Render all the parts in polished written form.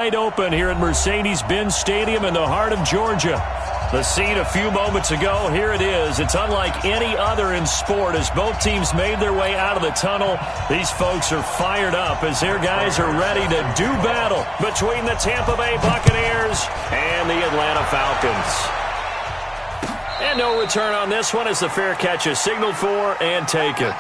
Wide open here at Mercedes-Benz Stadium in the heart of Georgia. The scene a few moments ago, here it is. It's unlike any other in sport as both teams made their way out of the tunnel. These folks are fired up as their guys are ready to do battle between the Tampa Bay Buccaneers and the Atlanta Falcons. And no return on this one as the fair catch is signaled for and taken.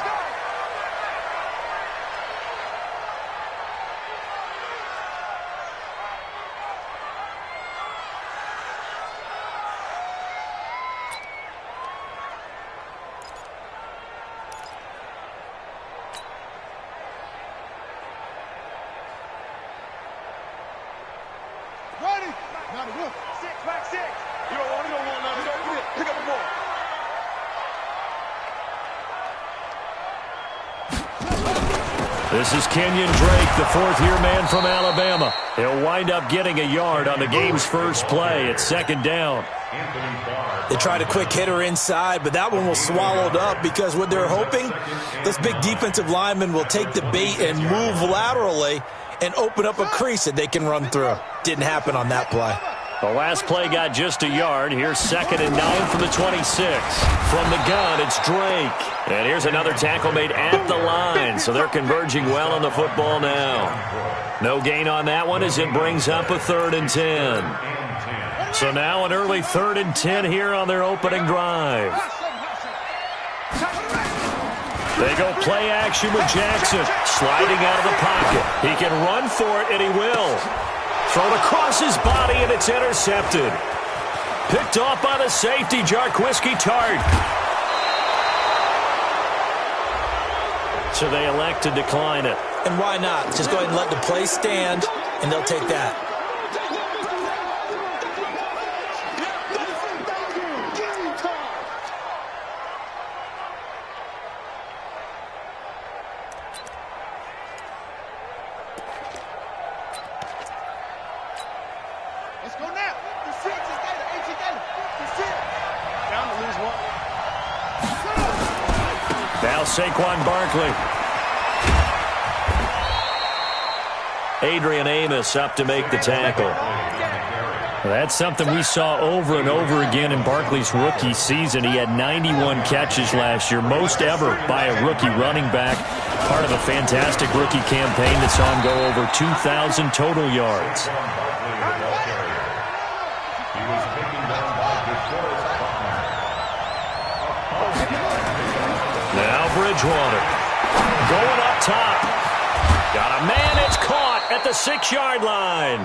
This is Kenyon Drake, the fourth-year man from Alabama. He'll wind up getting a yard on the game's first play. It's second down. They tried a quick hitter inside, but that one was swallowed up because what they're hoping, this big defensive lineman will take the bait and move laterally and open up a crease that they can run through. Didn't happen on that play. The last play got just a yard. Here's 2nd and 9 from the 26. From the gun, it's Drake. And here's another tackle made at the line, so they're converging well on the football now. No gain on that one as it brings up a 3rd and 10. So now an early 3rd and 10 here on their opening drive. They go play action with Jackson, sliding out of the pocket. He can run for it, and he will. Thrown across his body, and it's intercepted. Picked off by the safety, Jarquiski Tart. So they elect to decline it. And why not? Just go ahead and let the play stand, and they'll take that. Now Saquon Barkley. Adrian Amos up to make the tackle. That's something we saw over and over again in Barkley's rookie season. He had 91 catches last year, most ever by a rookie running back. Part of a fantastic rookie campaign that saw him go over 2,000 total yards. Now Bridgewater going up top. Got a man, it's caught at the 6-yard line.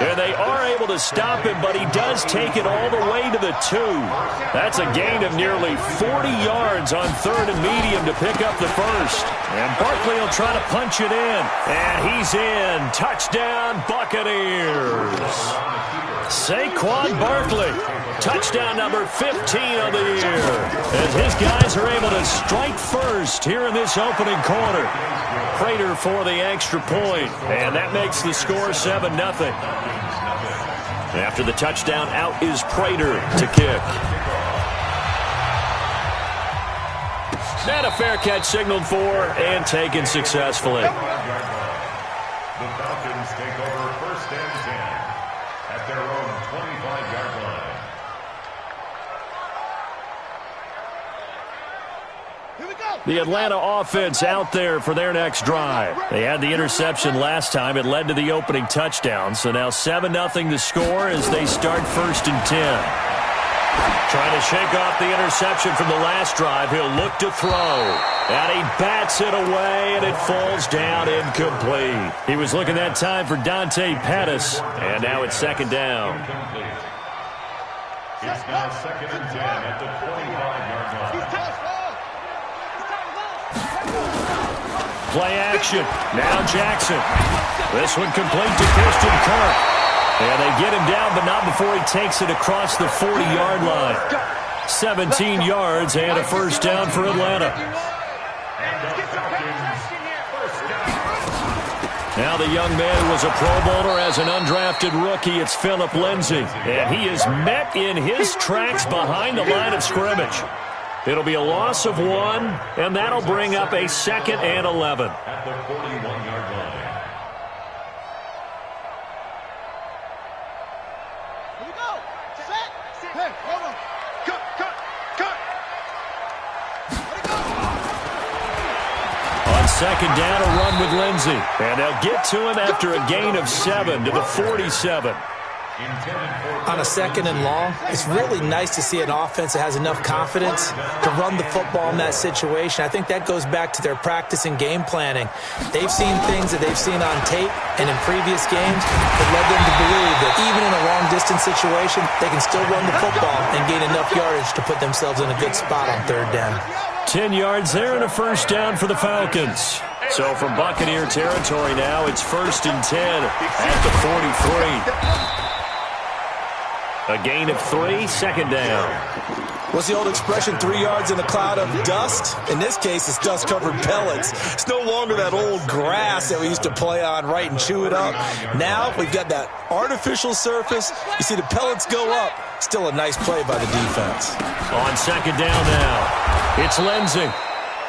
And they are able to stop him, but he does take it all the way to the 2. That's a gain of nearly 40 yards on 3rd and medium to pick up the first. And Barkley will try to punch it in. And he's in. Touchdown, Buccaneers. Saquon Barkley, touchdown number 15 of the year. As his guys are able to strike first here in this opening quarter. Prater for the extra point, and that makes the score 7-0. After the touchdown, out is Prater to kick. And a fair catch signaled for and taken successfully. The Falcons take over 1st and 10 at their own 25-yard line. The Atlanta offense out there for their next drive. They had the interception last time. It led to the opening touchdown. So now 7-0 the score as they start 1st and 10. Trying to shake off the interception from the last drive. He'll look to throw. And he bats it away, and it falls down incomplete. He was looking that time for Dante Pettis. And now it's 2nd down. It's now 2nd and 10 at the 25-yard line. Play action. Now Jackson. This one complete to Christian Kirk. And they get him down, but not before he takes it across the 40-yard line. 17 yards and a 1st down for Atlanta. Now the young man who was a Pro Bowler as an undrafted rookie, it's Phillip Lindsay. And he is met in his tracks behind the line of scrimmage. It'll be a loss of 1, and that'll bring up a 2nd and 11. At the 41-yard line. Here we go. Set. Hey, hold on. Cut. Let it go. On second down, a run with Lindsey. And they'll get to him after a gain of 7 to the 47. On a second and long, it's really nice to see an offense that has enough confidence to run the football in that situation. I think that goes back to their practice and game planning. They've seen things that they've seen on tape and in previous games that led them to believe that even in a long-distance situation, they can still run the football and gain enough yardage to put themselves in a good spot on third down. 10 yards there and a first down for the Falcons. So from Buccaneer territory now, it's 1st and 10 at the 43. A gain of 3, second down. What's the old expression, 3 yards in a cloud of dust? In this case, it's dust-covered pellets. It's no longer that old grass that we used to play on, right, and chew it up. Now we've got that artificial surface. You see the pellets go up. Still a nice play by the defense. On second down now, it's Lindsey.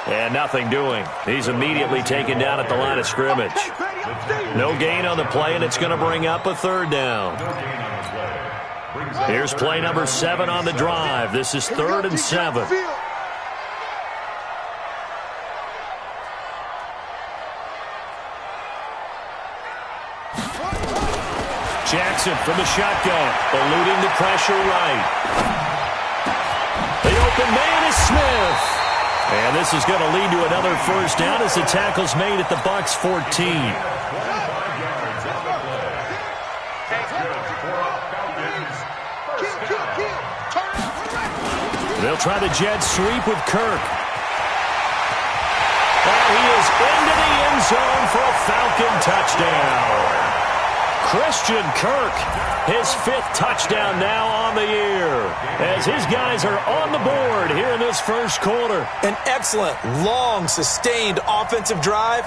And nothing doing. He's immediately taken down at the line of scrimmage. No gain on the play, and it's going to bring up a third down. Here's play number 7 on the drive. This is 3rd and 7. Jackson from the shotgun, eluding the pressure right. The open man is Smith. And this is going to lead to another first down as the tackle's made at the Bucs 14. They'll try the jet sweep with Kirk. And he is into the end zone for a Falcon touchdown. Christian Kirk, his 5th touchdown now on the year, as his guys are on the board here in this first quarter. An excellent, long, sustained offensive drive.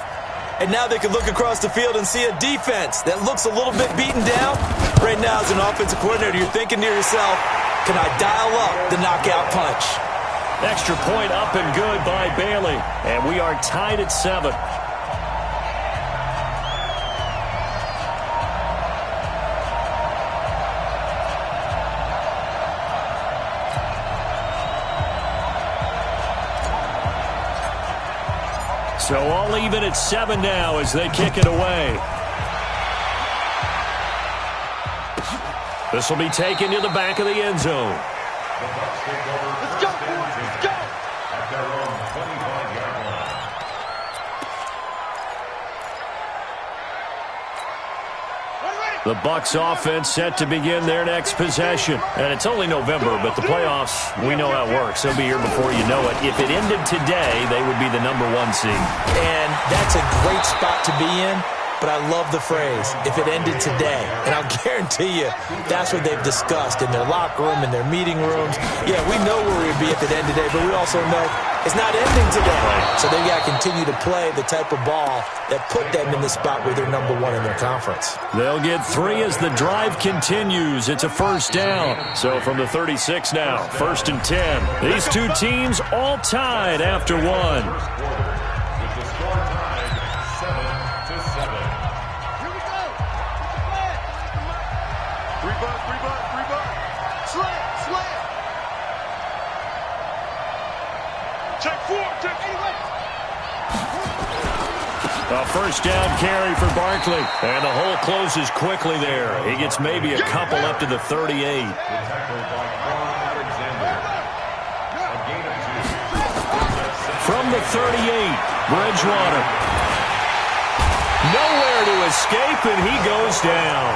And now they can look across the field and see a defense that looks a little bit beaten down. Right now, as an offensive coordinator, you're thinking to yourself, can I dial up the knockout punch? Extra point up and good by Bailey. And we are tied at 7. So all even at 7 now as they kick it away. This will be taken to the back of the end zone. Let's go, boys. Let's go. At their own 25-yard line. The Bucs offense set to begin their next possession. And it's only November, but the playoffs, we know how it works. They'll be here before you know it. If it ended today, they would be the number 1 seed. And that's a great spot to be in. But I love the phrase, if it ended today. And I'll guarantee you, that's what they've discussed in their locker room, in their meeting rooms. Yeah, we know where we'd be if it ended today, but we also know it's not ending today. So they've got to continue to play the type of ball that put them in the spot where they're number 1 in their conference. They'll get 3 as the drive continues. It's a first down. So from the 36 now, 1st and 10. These two teams all tied after 1. With the score tied 7-7. Here we go. Three butt. Slam. Check 4. A first down carry for Barkley. And the hole closes quickly there. He gets maybe a couple up to the 38. The tackle by Ron Alexander. A gain of 2. From the 38, Bridgewater. Nowhere to escape, and he goes down.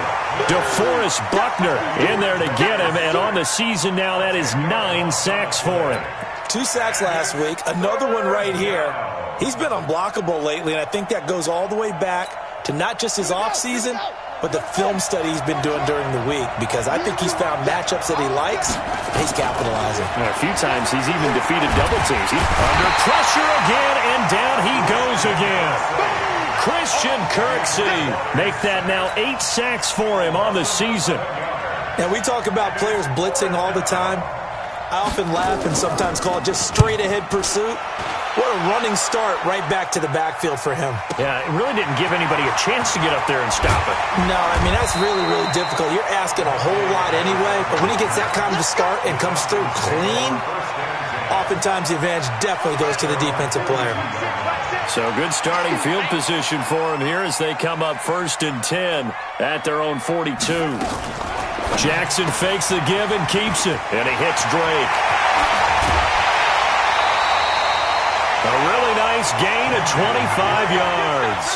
DeForest Buckner in there to get him, and on the season now, that is 9 sacks for him. 2 sacks last week, another one right here. He's been unblockable lately, and I think that goes all the way back to not just his offseason, but the film study he's been doing during the week, because I think he's found matchups that he likes, and he's capitalizing. And a few times he's even defeated double teams. He's under pressure again, and down he goes again. Christian Kirksey make that now 8 sacks for him on the season. Now, we talk about players blitzing all the time. I often laugh and sometimes call it just straight-ahead pursuit. What a running start right back to the backfield for him. Yeah, it really didn't give anybody a chance to get up there and stop it. No, I mean, that's really, really difficult. You're asking a whole lot anyway, but when he gets that kind of a start and comes through clean, oftentimes the advantage definitely goes to the defensive player. So good starting field position for him here as they come up 1st and 10 at their own 42. Jackson fakes the give and keeps it, and he hits Drake. A really nice gain of 25 yards.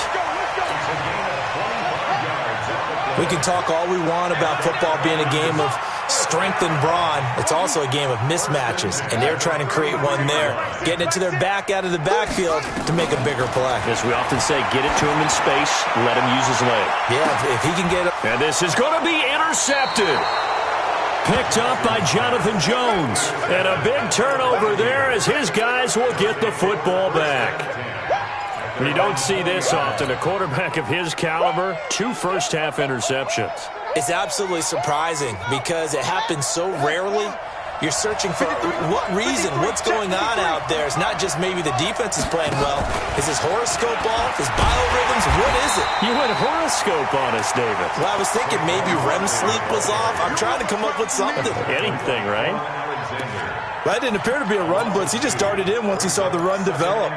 We can talk all we want about football being a game of strength and brawn. It's also a game of mismatches, and they're trying to create one there, getting it to their back out of the backfield to make a bigger play. As we often say, get it to him in space, let him use his leg. Yeah, if he can get it. And this is going to be intercepted. Picked up by Jonathan Jones. And a big turnover there as his guys will get the football back. You don't see this often. A quarterback of his caliber, 2 first-half interceptions. It's absolutely surprising because it happens so rarely. You're searching for what reason, what's going on out there. It's not just maybe the defense is playing well. Is his horoscope off? His biorhythms? What is it? You went horoscope on us, David. Well, I was thinking maybe REM sleep was off. I'm trying to come up with something. Anything, right? That didn't appear to be a run blitz. He just darted in once he saw the run develop.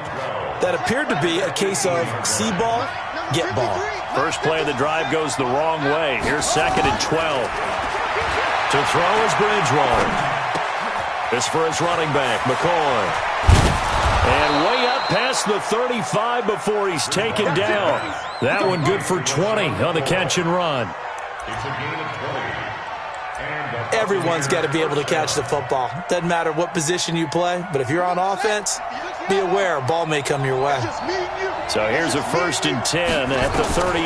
That appeared to be a case of see ball, get ball. First play of the drive goes the wrong way. Here's 2nd and 12. To throw is Bridgewater. This for his running back, McCoy. And way up past the 35 before he's taken down. That one good for 20 on the catch and run. It's a gain of 20. Everyone's got to be able to catch the football. Doesn't matter what position you play, but if you're on offense, be aware a ball may come your way. So here's a 1st and 10 at the 38.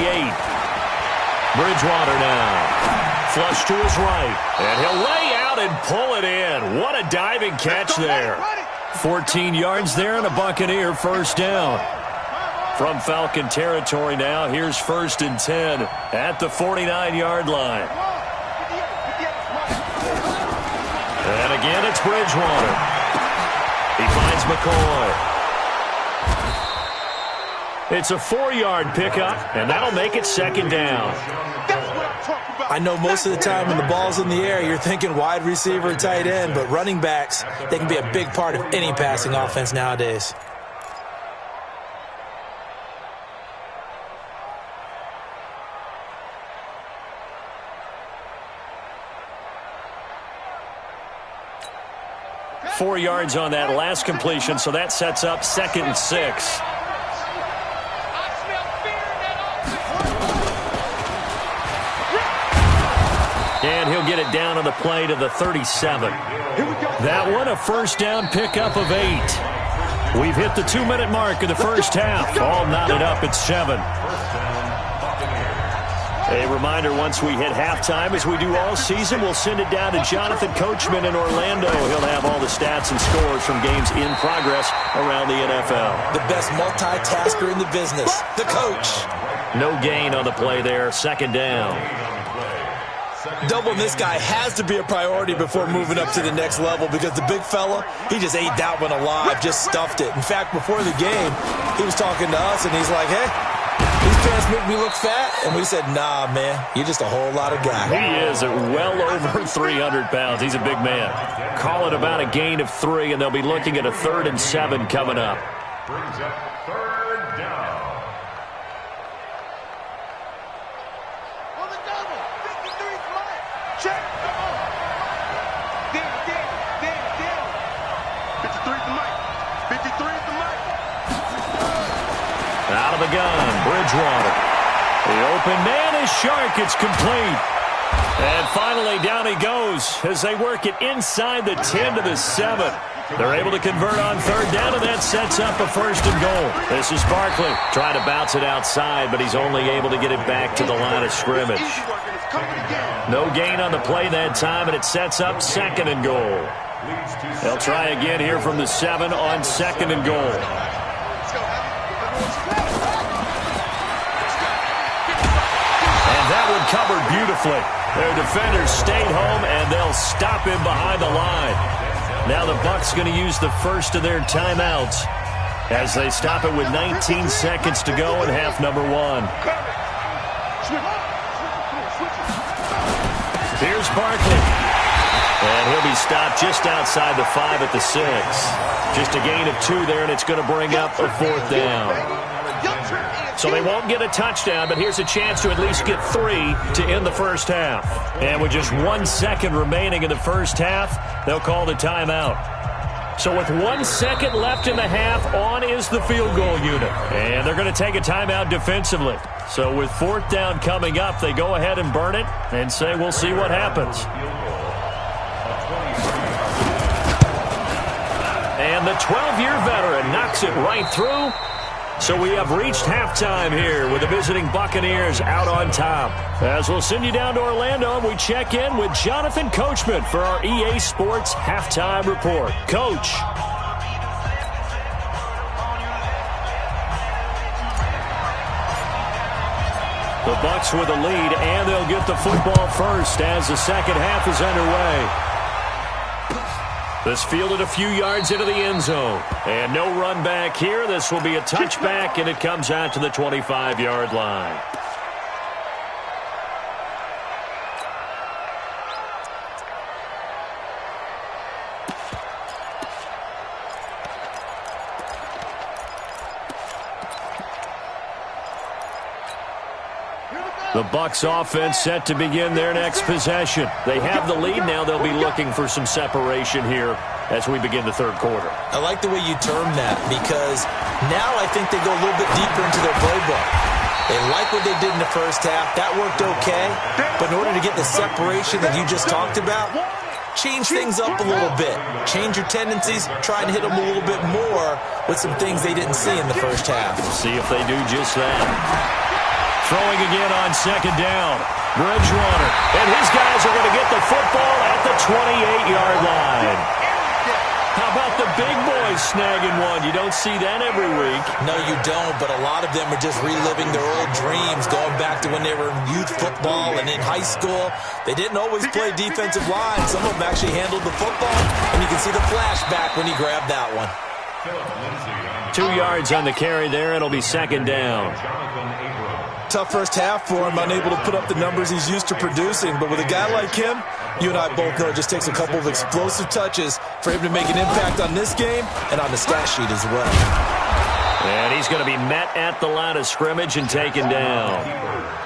Bridgewater now. Flush to his right. And he'll lay out and pull it in. What a diving catch there. 14 yards there and a Buccaneer first down. From Falcon territory now, here's 1st and 10 at the 49-yard line. And again, it's Bridgewater. He finds McCoy. It's a 4-yard pickup, and that'll make it 2nd down. I know most of the time when the ball's in the air, you're thinking wide receiver, tight end, but running backs, they can be a big part of any passing offense nowadays. Four yards on that last completion, so that sets up 2nd and 6. And he'll get it down on the play to the 37. That one, a first down pickup of 8. We've hit the 2-minute mark of the first half. All knotted up at 7. A reminder, once we hit halftime, as we do all season, we'll send it down to Jonathan Coachman in Orlando. He'll have all the stats and scores from games in progress around the NFL. The best multitasker in the business, the coach. No gain on the play there, 2nd down. Doubling this guy has to be a priority before moving up to the next level because the big fella, he just ate that one alive, just stuffed it. In fact, before the game, he was talking to us, and he's like, hey, these pants make me look fat. And we said, nah, man, you're just a whole lot of guy. He is at well over 300 pounds. He's a big man. Call it about a gain of 3, and they'll be looking at a 3rd and 7 coming up. Brings up 3rd down. Check. Come on. Damn. 53 is the mic. 53 is the mic. Out of the gun, Bridgewater. The open man is Shark. It's complete. And finally, down he goes as they work it inside the 10 to the 7. They're able to convert on 3rd down, and that sets up a 1st and goal. This is Barkley trying to bounce it outside, but he's only able to get it back to the line of scrimmage. No gain on the play that time, and it sets up 2nd and goal. They'll try again here from the 7 on 2nd and goal. And that one covered beautifully. Their defenders stayed home, and they'll stop him behind the line. Now the Bucs going to use the first of their timeouts as they stop it with 19 seconds to go in half number one. Here's Barkley. And he'll be stopped just outside the 5 at the 6. Just a gain of 2 there, and it's going to bring up a 4th down. So they won't get a touchdown, but here's a chance to at least get 3 to end the first half. And with just 1 second remaining in the first half, they'll call the timeout. So with 1 second left in the half, on is the field goal unit. And they're going to take a timeout defensively. So with 4th down coming up, they go ahead and burn it and say we'll see what happens. And the 12-year veteran knocks it right through. So we have reached halftime here with the visiting Buccaneers out on top. As we'll send you down to Orlando, and we check in with Jonathan Coachman for our EA Sports Halftime Report. Coach. The Bucs with a lead, and they'll get the football first as the second half is underway. This fielded a few yards into the end zone. And no run back here. This will be a touchback, and it comes out to the 25-yard line. The Bucs offense set to begin their next possession. They have the lead now. They'll be looking for some separation here as we begin the third quarter. I like the way you term that, because now I think they go a little bit deeper into their playbook. They like what they did in the first half. That worked okay. But in order to get the separation that you just talked about, change things up a little bit. Change your tendencies. Try and hit them a little bit more with some things they didn't see in the first half. See if they do just that. Throwing again on second down. Bridgewater. And his guys are going to get the football at the 28-yard line. How about the big boys snagging one? You don't see that every week. No, you don't, but a lot of them are just reliving their old dreams, going back to when they were in youth football and in high school. They didn't always play defensive line. Some of them actually handled the football, and you can see the flashback when he grabbed that one. 2 yards on the carry there. It'll be second down. Tough first half for him, unable to put up the numbers he's used to producing. But with a guy like him, you and I both know it just takes a couple of explosive touches for him to make an impact on this game and on the stat sheet as well. And he's going to be met at the line of scrimmage and taken down.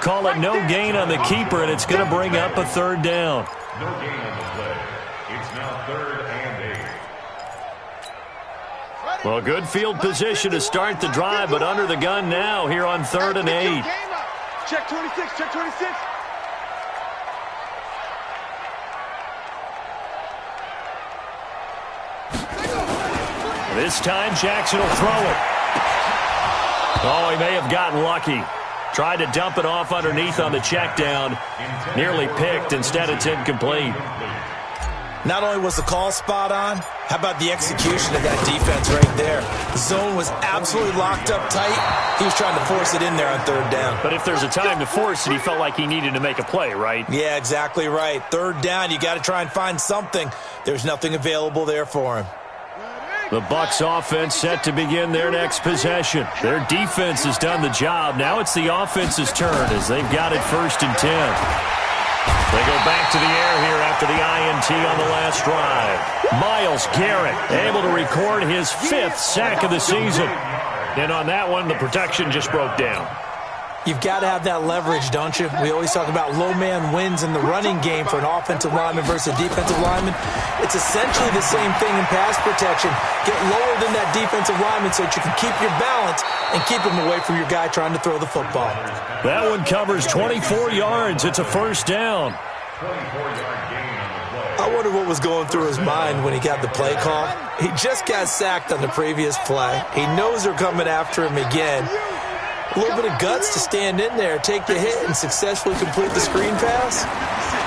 Call it no gain on the keeper, and it's going to bring up a third down. No gain on the play. It's now 3rd and 8. Well, good field position to start the drive, but under the gun now here on 3rd and 8. Check 26, check 26. This time Jackson will throw it. Oh, he may have gotten lucky. Tried to dump it off underneath on the check down. Nearly picked. Instead, it's incomplete. Not only was the call spot on, how about the execution of that defense right there? The zone was absolutely locked up tight. He was trying to force it in there on 3rd down. But if there's a time to force it, he felt like he needed to make a play, right? Yeah, exactly right. 3rd down, you got to try and find something. There's nothing available there for him. The Bucs offense set to begin their next possession. Their defense has done the job. Now it's the offense's turn as they've got it 1st and 10. They go back to the air here after the INT on the last drive. Myles Garrett able to record his 5th sack of the season. And on that one, the protection just broke down. You've got to have that leverage, don't you? We always talk about low man wins in the running game for an offensive lineman versus a defensive lineman. It's essentially the same thing in pass protection. Get lower than that defensive lineman so that you can keep your balance and keep him away from your guy trying to throw the football. That one covers 24 yards. It's a 1st down. 24-yard gain on the play. I wonder what was going through his mind when he got the play call. He just got sacked on the previous play. He knows they're coming after him again. A little bit of guts to stand in there, take the hit, and successfully complete the screen pass.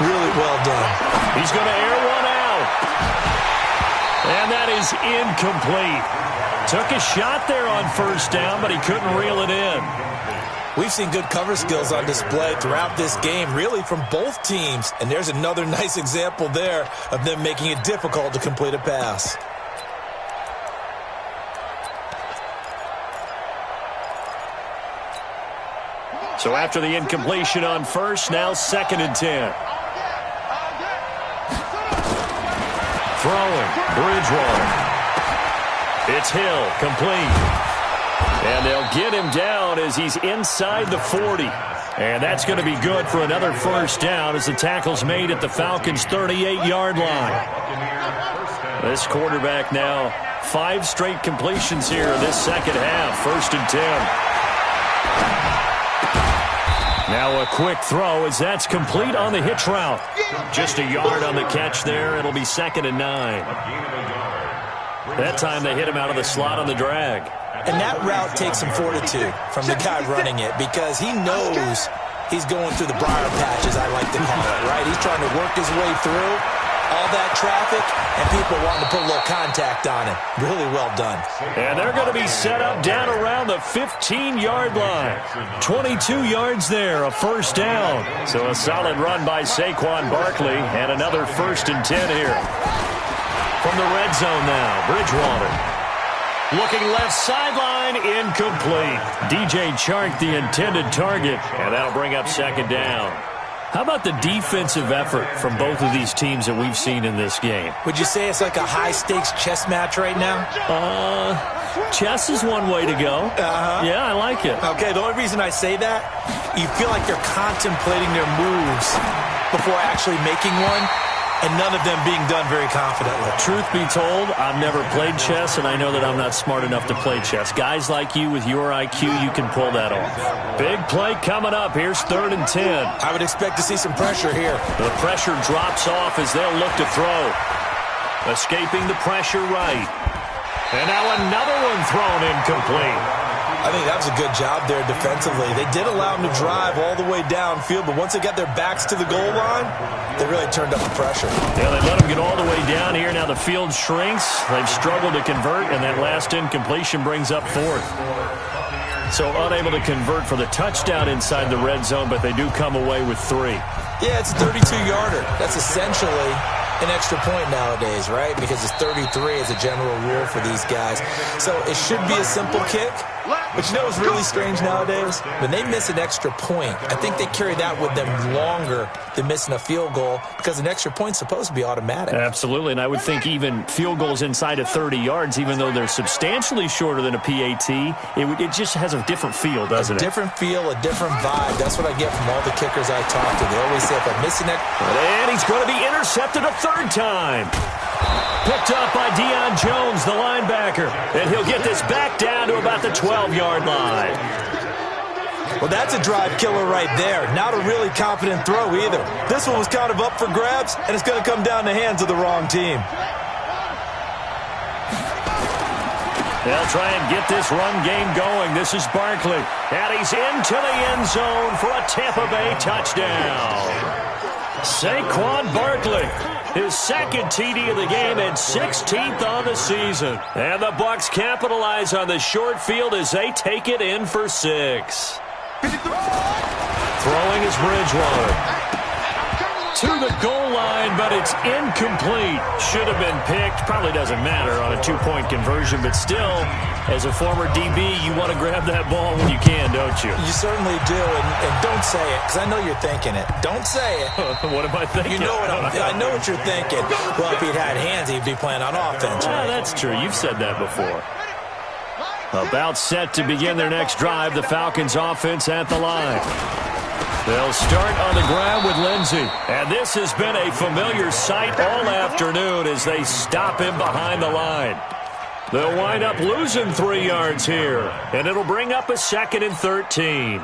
Really well done. He's going to air one out. And that is incomplete. Took a shot there on 1st down, but he couldn't reel it in. We've seen good cover skills on display throughout this game, really from both teams. And there's another nice example there of them making it difficult to complete a pass. So after the incompletion on first, now 2nd and 10. Throwing, Bridgewater. It's Hill, complete. And they'll get him down as he's inside the 40. And that's going to be good for another first down as the tackle's made at the Falcons' 38-yard line. This quarterback now 5 straight completions here in this second half. 1st and 10. Now a quick throw as that's complete on the hitch route. Just a yard on the catch there. It'll be 2nd and 9. That time they hit him out of the slot on the drag. And that route takes some fortitude from the guy running it because he knows he's going through the briar patch, as I like to call it, right? He's trying to work his way through all that traffic, and people wanting to put a little contact on him. Really well done. And they're going to be set up down around the 15-yard line. 22 yards there, a first down. So a solid run by Saquon Barkley, and another 1st and 10 here. From the red zone now, Bridgewater. Looking left sideline, incomplete. DJ Chark, the intended target, and that'll bring up 2nd down. How about the defensive effort from both of these teams that we've seen in this game? Would you say it's like a high-stakes chess match right now? Chess is one way to go. Yeah, I like it. Okay, the only reason I say that, you feel like they're contemplating their moves before actually making one. And none of them being done very confidently. Truth be told, I've never played chess, and I know that I'm not smart enough to play chess. Guys like you with your IQ, you can pull that off. Big play coming up. Here's 3rd and 10. I would expect to see some pressure here. The pressure drops off as they'll look to throw. Escaping the pressure right. And now another one thrown incomplete. I think that was a good job there defensively. They did allow them to drive all the way downfield, but once they got their backs to the goal line, they really turned up the pressure. Yeah, they let them get all the way down here. Now the field shrinks. They've struggled to convert, and that last incompletion brings up 4th. So unable to convert for the touchdown inside the red zone, but they do come away with 3. Yeah, it's a 32-yarder. That's essentially an extra point nowadays, right? Because it's 33 as a general rule for these guys. So it should be a simple kick. But you know what's really strange nowadays? When they miss an extra point, I think they carry that with them longer than missing a field goal because an extra point's supposed to be automatic. Absolutely, and I would think even field goals inside of 30 yards, even though they're substantially shorter than a PAT, it just has a different feel, doesn't it? A different feel, a different vibe. That's what I get from all the kickers I talk to. They always say if I miss an extra... And he's going to be intercepted a 3rd time. Picked up by Deion Jones, the linebacker. And he'll get this back down to about the 12-yard line. Well, that's a drive killer right there. Not a really confident throw either. This one was kind of up for grabs, and it's going to come down the hands of the wrong team. They'll try and get this run game going. This is Barkley. And he's into the end zone for a Tampa Bay touchdown. Saquon Barkley. His 2nd TD of the game and 16th on the season. And the Bucs capitalize on the short field as they take it in for 6. Throwing is Bridgewater. To the goal line, but it's incomplete. Should have been picked. Probably doesn't matter on a 2-point conversion, but still, as a former DB, you want to grab that ball when you can, don't you? You certainly do, and don't say it, because I know you're thinking it. Don't say it. What am I thinking? You know what I know what you're thinking. Well, if he'd had hands, he'd be playing on offense. Right? That's true. You've said that before. About set to begin their next drive, the Falcons offense at the line. They'll start on the ground with Lindsey. And this has been a familiar sight all afternoon as they stop him behind the line. They'll wind up losing 3 yards here. And it'll bring up a 2nd and 13. Here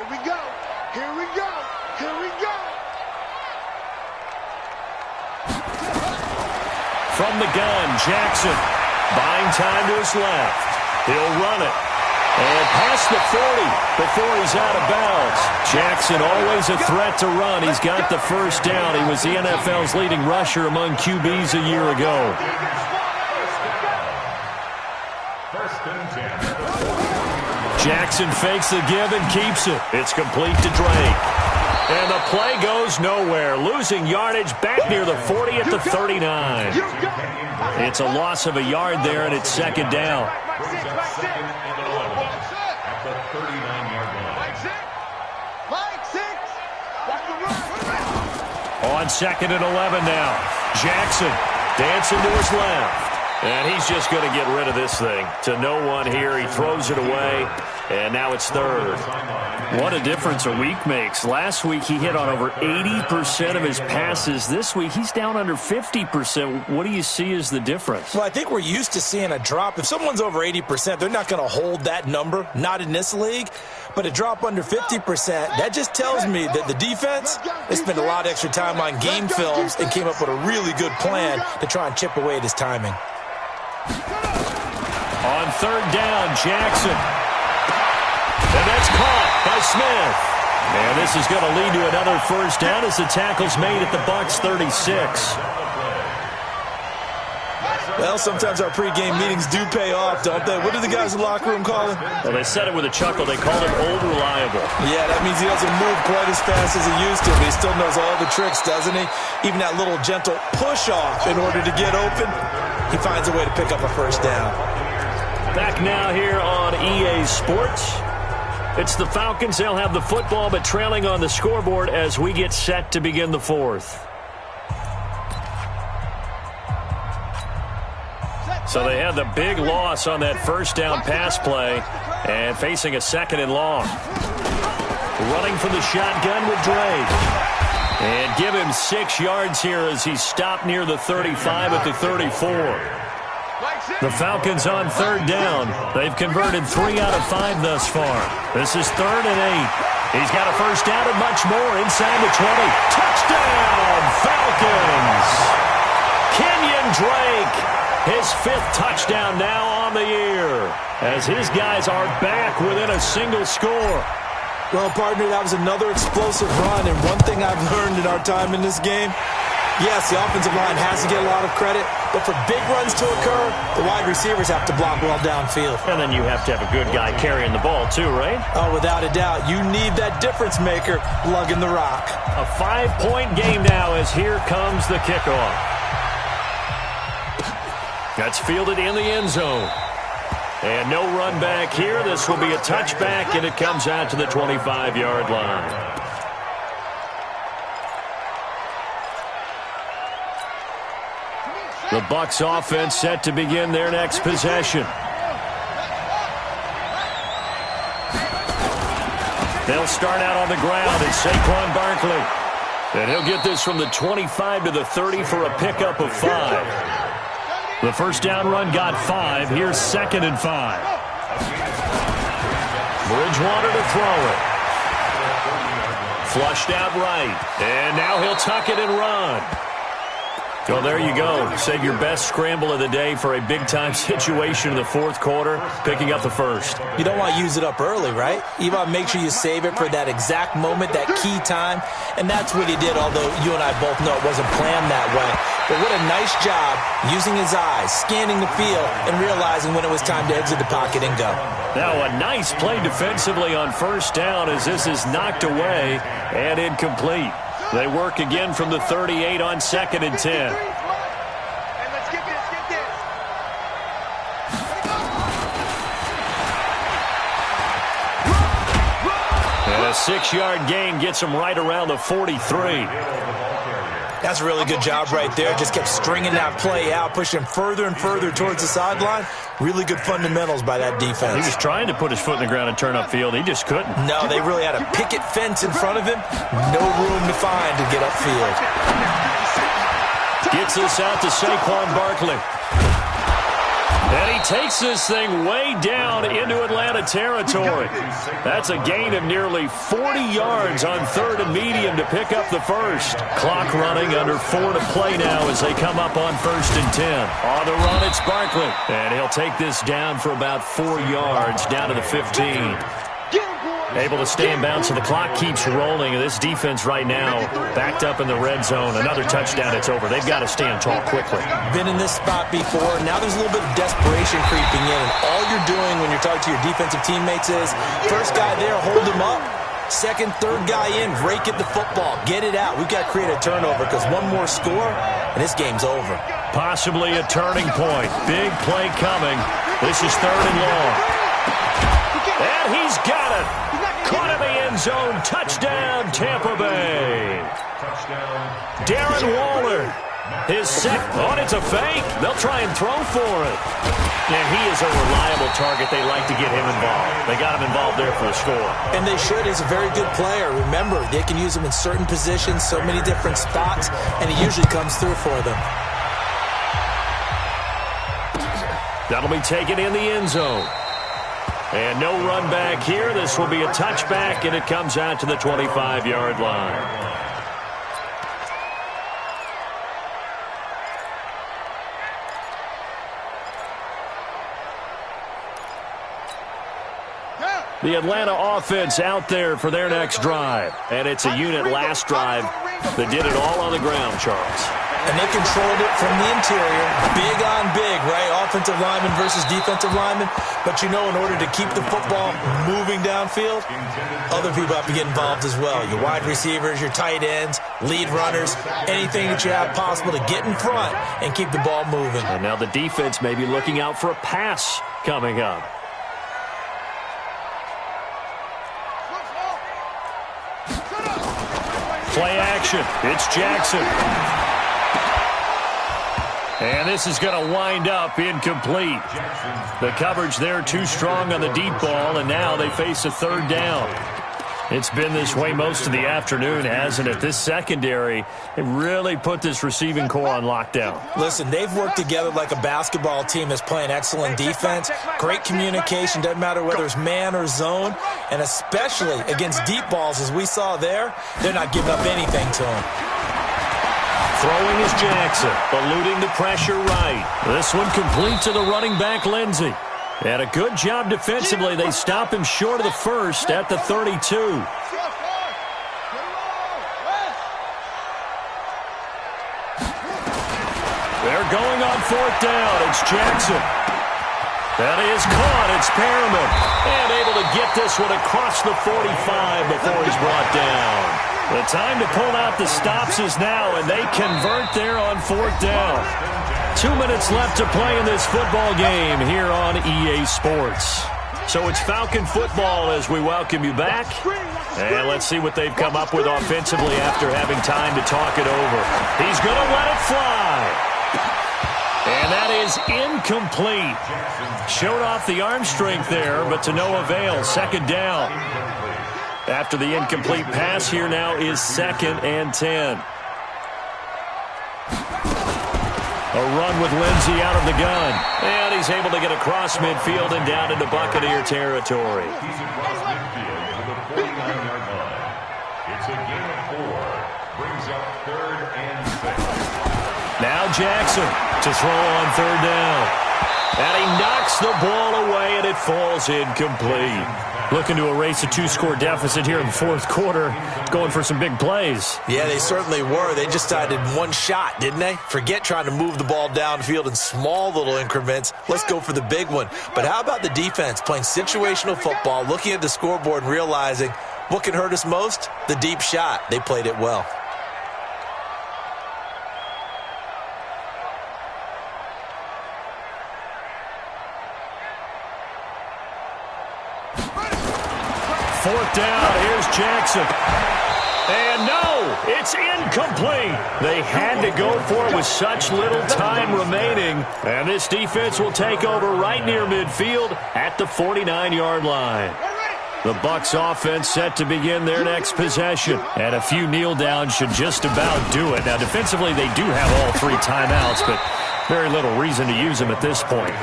we go. Here we go. Here we go. From the gun, Jackson. Buying time to his left. He'll run it. And past the 40 before he's out of bounds. Jackson always a threat to run. He's got the first down. He was the NFL's leading rusher among QBs a year ago. Jackson fakes the give and keeps it. It's complete to Drake. And the play goes nowhere. Losing yardage back near the 40 at the 39. It's a loss of a yard there, and it's 2nd down. On 2nd and 11 now. Jackson dancing to his left. And he's just going to get rid of this thing. To no one here. He throws it away. And now it's 3rd. What a difference a week makes. Last week he hit on over 80% of his passes. This week he's down under 50%. What do you see as the difference? Well, I think we're used to seeing a drop. If someone's over 80%, they're not going to hold that number. Not in this league. But a drop under 50%, that just tells me that the defense, they spent a lot of extra time on game films and came up with a really good plan to try and chip away at his timing. On 3rd down, Jackson. And that's caught by Smith. And this is going to lead to another 1st down as the tackle's made at the Bucs 36. Well, sometimes our pregame meetings do pay off, don't they? What do the guys in the locker room call him? Well, they said it with a chuckle. They called him Old Reliable. Yeah, that means he doesn't move quite as fast as he used to, but he still knows all the tricks, doesn't he? Even that little gentle push-off in order to get open, he finds a way to pick up a 1st down. Back now here on EA Sports. It's the Falcons. They'll have the football, but trailing on the scoreboard as we get set to begin the 4th. So they had the big loss on that 1st down pass play and facing a 2nd and long. Running from the shotgun with Drake. And give him 6 yards here as he stopped near the 35 at the 34. The Falcons on 3rd down. They've converted 3 out of 5 thus far. This is 3rd and 8. He's got a 1st down and much more inside the 20. Touchdown, Falcons! Kenyon Drake, his 5th touchdown now on the year, as his guys are back within a single score. Well, partner, that was another explosive run, and one thing I've learned in our time in this game, yes, the offensive line has to get a lot of credit, but for big runs to occur, the wide receivers have to block well downfield. And then you have to have a good guy carrying the ball too, right? Oh, without a doubt. You need that difference maker lugging the rock. A 5-point game now as here comes the kickoff. That's fielded in the end zone. And no run back here. This will be a touchback, and it comes out to the 25-yard line. The Bucs offense set to begin their next possession. They'll start out on the ground. It's Saquon Barkley. And he'll get this from the 25 to the 30 for a pickup of 5. The 1st down run got 5. Here's 2nd and 5. Bridgewater to throw it. Flushed out right. And now he'll tuck it and run. Well, there you go. Save your best scramble of the day for a big-time situation in the 4th quarter, picking up the 1st. You don't want to use it up early, right? You want to make sure you save it for that exact moment, that key time. And that's what he did, although you and I both know it wasn't planned that way. But what a nice job using his eyes, scanning the field, and realizing when it was time to exit the pocket and go. Now a nice play defensively on 1st down as this is knocked away and incomplete. They work again from the 38 on 2nd and 10. And a 6-yard gain gets him right around the 43. That's a really good job right there. Just kept stringing that play out, pushing further and further towards the sideline. Really good fundamentals by that defense. He was trying to put his foot in the ground and turn upfield. He just couldn't. No, they really had a picket fence in front of him. No room to find to get upfield. Gets this out to Saquon Barkley. And he takes this thing way down into Atlanta territory. That's a gain of nearly 40 yards on 3rd and medium to pick up the 1st. Clock running, under 4 to play now as they come up on 1st and 10. On the run, it's Barkley. And he'll take this down for about 4 yards down to the 15. Able to stay in bounds, so the clock keeps rolling. And this defense right now backed up in the red zone. Another touchdown, it's over. They've got to stand tall quickly. Been in this spot before. Now there's a little bit of desperation creeping in. And all you're doing when you're talking to your defensive teammates is, first guy there, hold him up. Second, third guy in, rake at the football. Get it out. We've got to create a turnover because one more score, and this game's over. Possibly a turning point. Big play coming. This is 3rd and long. And he's got it. Caught in the end zone. Touchdown, Tampa Bay. Darren Waller. His second. Oh, it's a fake. They'll try and throw for it. And he is a reliable target. They like to get him involved. They got him involved there for the score. And they should. He's a very good player. Remember, they can use him in certain positions, so many different spots, and he usually comes through for them. That'll be taken in the end zone. And no run back here. This will be a touchback, and it comes out to the 25-yard line. The Atlanta offense out there for their next drive. And it's a unit last drive that did it all on the ground, Charles. And they controlled it from the interior. Big on big, right? Offensive lineman versus defensive lineman. But you know, in order to keep the football moving downfield, other people have to get involved as well. Your wide receivers, your tight ends, lead runners, anything that you have possible to get in front and keep the ball moving. And now the defense may be looking out for a pass coming up. Play action. It's Jackson. And this is going to wind up incomplete. The coverage there too strong on the deep ball, and now they face a third down. It's been this way most of the afternoon, hasn't it? This secondary, it really put this receiving core on lockdown. Listen, they've worked together like a basketball team that's playing excellent defense. Great communication, doesn't matter whether it's man or zone. And especially against deep balls, as we saw there, they're not giving up anything to them. Throwing is Jackson, eluding the pressure right. This one complete to the running back, Lindsey. And a good job defensively. They stop him short of the first at the 32. They're going on fourth down. It's Jackson. That is caught. It's Perriman. And able to get this one across the 45 before he's brought down. The time to pull out the stops is now, and they convert there on fourth down. 2 minutes left to play in this football game here on EA Sports. So it's Falcon football as we welcome you back. And let's see what they've come up with offensively after having time to talk it over. He's going to let it fly. And that is incomplete. Showed off the arm strength there, but to no avail. Second down. After the incomplete pass, here now is 2nd and 10. A run with Lindsey out of the gun. And he's able to get across midfield and down into Buccaneer territory. He's across midfield to the 49-yard line. It's a gain of 4. Brings up 3rd and 6. Now Jackson to throw on third down. And he knocks the ball away, and it falls incomplete. Looking to erase a 2-score deficit here in the fourth quarter. Going for some big plays. Yeah, they certainly were. They just did one shot, didn't they? Forget trying to move the ball downfield in small little increments. Let's go for the big one. But how about the defense playing situational football, looking at the scoreboard and realizing what can hurt us most? The deep shot. They played it well. Fourth down, here's Jackson. And no, it's incomplete. They had to go for it with such little time remaining. And this defense will take over right near midfield at the 49-yard line. The Bucs offense set to begin their next possession. And a few kneel downs should just about do it. Now, defensively, they do have all 3 timeouts, but very little reason to use them at this point.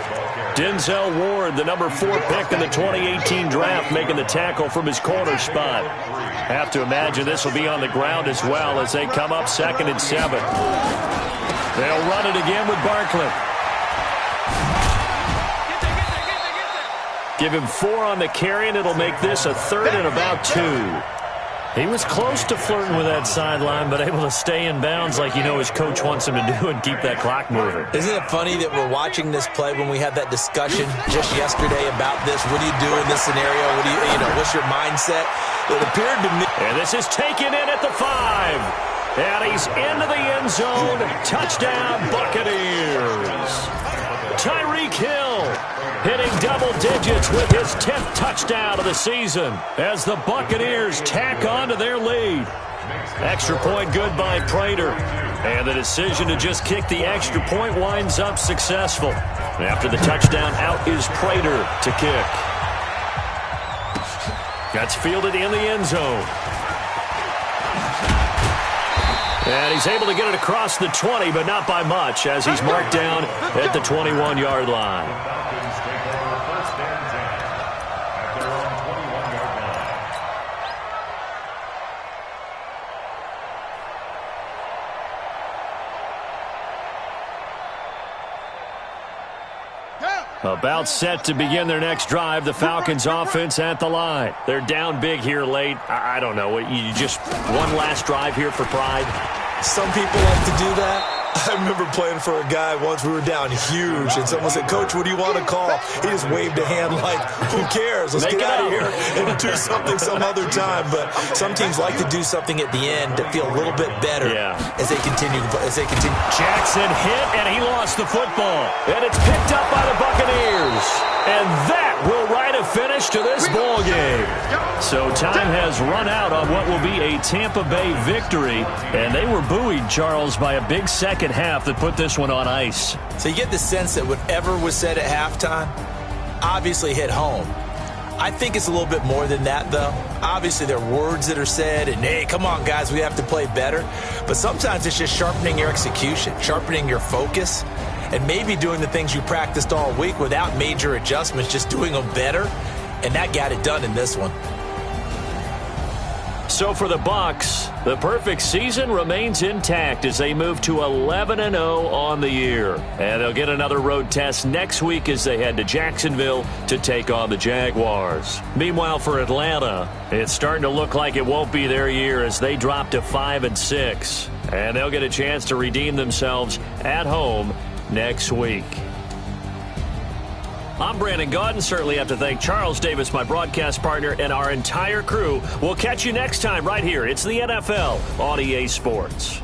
Denzel Ward, the number 4 pick in the 2018 draft, making the tackle from his corner spot. Have to imagine this will be on the ground as well as they come up 2nd and 7. They'll run it again with Barkley. Give him 4 on the carry, and it'll make this a 3rd and about 2. He was close to flirting with that sideline, but able to stay in bounds like you know his coach wants him to do and keep that clock moving. Isn't it funny that we're watching this play when we had that discussion just yesterday about this? What do you do in this scenario? What do you know, what's your mindset? It appeared to me. And this is taken in at the 5. And he's into the end zone. Touchdown, Buccaneers. Tyreek Hill hitting double digits with his 10th touchdown of the season as the Buccaneers tack on to their lead. Extra point good by Prater. And the decision to just kick the extra point winds up successful. After the touchdown, out is Prater to kick. That's fielded in the end zone. And he's able to get it across the 20, but not by much, as he's marked down at the 21-yard line. About set to begin their next drive, the Falcons offense at the line. They're down big here late. I don't know. You just one last drive here for pride? Some people like to do that. I remember playing for a guy once. We were down huge, and someone said, "Coach, what do you want to call?" He just waved a hand like, who cares? Let's get out of here and do something some other time. But some teams like to do something at the end to feel a little bit better as they continue. Jackson hit, and he lost the football. And it's picked up by the Buccaneers. And that will write a finish to this ball game. So time has run out on what will be a Tampa Bay victory. And they were buoyed, Charles, by a big second half that put this one on ice. So you get the sense that whatever was said at halftime obviously hit home. I think it's a little bit more than that, though. Obviously, there are words that are said, and, hey, come on, guys, we have to play better. But sometimes it's just sharpening your execution, sharpening your focus, and maybe doing the things you practiced all week without major adjustments, just doing them better. And that got it done in this one. So for the Bucs, the perfect season remains intact as they move to 11-0 on the year. And they'll get another road test next week as they head to Jacksonville to take on the Jaguars. Meanwhile, for Atlanta, it's starting to look like it won't be their year as they drop to 5-6. And they'll get a chance to redeem themselves at home next week. I'm Brandon Gaudin. Certainly have to thank Charles Davis, my broadcast partner, and our entire crew. We'll catch you next time right here. It's the NFL on EA Sports.